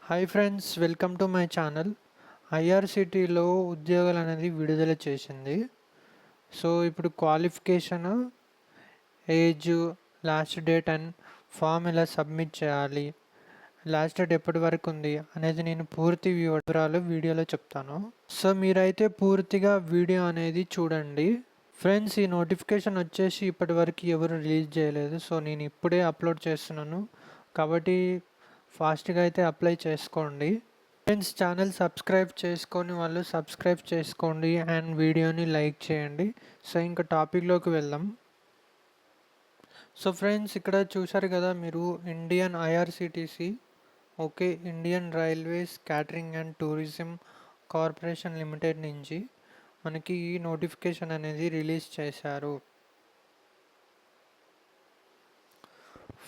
Hi friends, welcome to my channel. ఐఆర్సిటీలో ఉద్యోగాలు అనేది విడుదల చేసింది. సో ఇప్పుడు qualification, age, last date and form ఎలా సబ్మిట్ చేయాలి, లాస్ట్ డేట్ ఎప్పటి వరకు ఉంది అనేది నేను పూర్తి వివరాలు వీడియోలో చెప్తాను. సో మీరైతే పూర్తిగా వీడియో అనేది చూడండి. ఫ్రెండ్స్, ఈ నోటిఫికేషన్ వచ్చేసి ఇప్పటి వరకు ఎవరు రిలీజ్ చేయలేదు. సో నేను ఇప్పుడే అప్లోడ్ చేస్తున్నాను కాబట్టి ఫాస్ట్గా అయితే అప్లై చేసుకోండి. ఫ్రెండ్స్, ఛానల్ సబ్స్క్రైబ్ చేసుకొని వాళ్ళు సబ్స్క్రైబ్ చేసుకోండి అండ్ వీడియోని లైక్ చేయండి. సో ఇంకా టాపిక్లోకి వెళ్దాం. సో ఫ్రెండ్స్, ఇక్కడ చూసారు కదా మీరు, Indian IRCTC, okay, Indian railways catering and tourism corporation limited నుంచి మనకి ఈ నోటిఫికేషన్ అనేది రిలీజ్ చేశారు.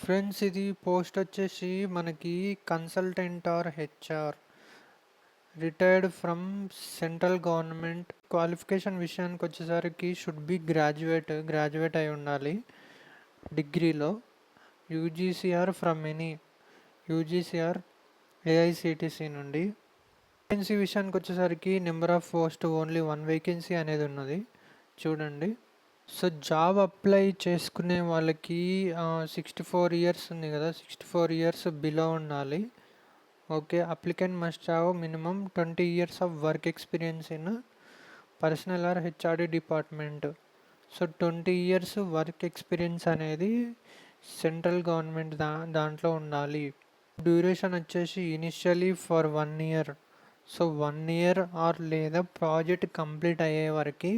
ఫ్రెండ్స్, ఇది పోస్ట్ వచ్చేసి మనకి consultant or HR, retired from central government. Qualification విషయానికి వచ్చేసరికి షుడ్ బి గ్రాడ్యుయేట్ అయి ఉండాలి డిగ్రీలో. UGC or from any UGC or AICTE నుండి. వేకెన్సీ విషయానికి వచ్చేసరికి number of post only 1 vacancy అనేది ఉన్నది, చూడండి. సో జాబ్ అప్లై చేసుకునే వాళ్ళకి 64 ఇయర్స్ ఉంది కదా, 64 ఇయర్స్ బిలో ఉండాలి. Okay, applicant must have minimum 20 years of work experience in personal or HRD department. So 20 years work experience అనేది సెంట్రల్ గవర్నమెంట్ దాంట్లో ఉండాలి. డ్యూరేషన్ వచ్చేసి initially for 1 year. So 1 year are లేదా ప్రాజెక్ట్ కంప్లీట్ అయ్యే వరకు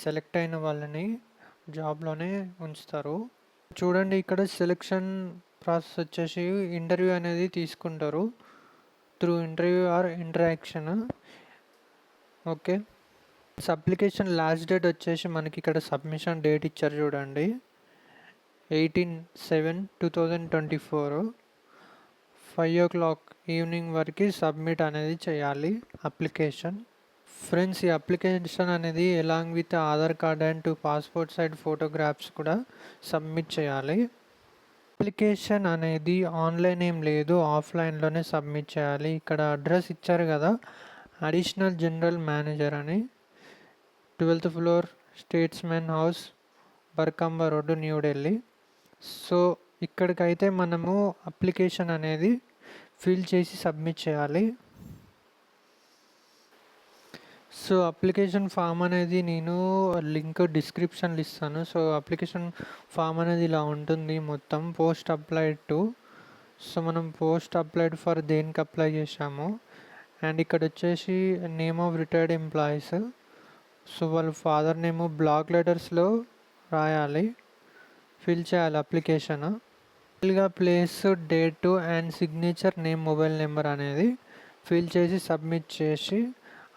select అయిన వాళ్ళని జాబ్లోనే ఉంచుతారు. చూడండి, ఇక్కడ సెలెక్షన్ ప్రాసెస్ వచ్చేసి ఇంటర్వ్యూ అనేది తీసుకుంటారు through interview or interaction. Okay, application last date వచ్చేసి మనకి ఇక్కడ సబ్మిషన్ డేట్ ఇచ్చారు చూడండి, 18/7/2024 5 o'clock ఈవినింగ్ వరకు సబ్మిట్ అనేది చేయాలి అప్లికేషన్. ఫ్రెండ్స్, ఈ అప్లికేషన్ అనేది along with Aadhaar card and 2 passport size photographs కూడా సబ్మిట్ చేయాలి. అప్లికేషన్ అనేది ఆన్లైన్ ఏం లేదు, ఆఫ్లైన్లోనే సబ్మిట్ చేయాలి. ఇక్కడ అడ్రస్ ఇచ్చారు కదా, అడిషనల్ జనరల్ మేనేజర్ అని, 12th floor statesmen house, బర్కంబా road, New Delhi. So ఇక్కడికైతే మనము అప్లికేషన్ అనేది ఫిల్ చేసి సబ్మిట్ చేయాలి. సో అప్లికేషన్ ఫామ్ అనేది నేను లింక్ డిస్క్రిప్షన్లో ఇస్తాను. సో అప్లికేషన్ ఫామ్ అనేది ఇలా ఉంటుంది మొత్తం. పోస్ట్ అప్లైడ్ టు, సో మనం పోస్ట్ అప్లైడ్ ఫర్ దేనికి అప్లై చేసాము, అండ్ ఇక్కడ వచ్చేసి name of retired employees. So వాళ్ళ ఫాదర్ నేమ్ బ్లాక్ లెటర్స్లో రాయాలి, ఫిల్ చేయాలి అప్లికేషన్. ఫిల్గా place, date and signature, name, mobile number అనేది ఫిల్ చేసి సబ్మిట్ చేసి,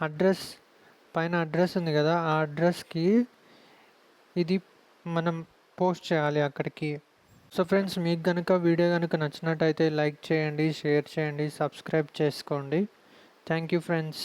అడ్రస్ పైన అడ్రస్ ఉంది కదా, ఆ అడ్రస్కి ఇది మనం పోస్ట్ చేయాలి అక్కడికి. సో ఫ్రెండ్స్, మీకు కనుక వీడియో కనుక నచ్చినట్టయితే లైక్ చేయండి, షేర్ చేయండి, సబ్స్క్రైబ్ చేసుకోండి. Thank you friends.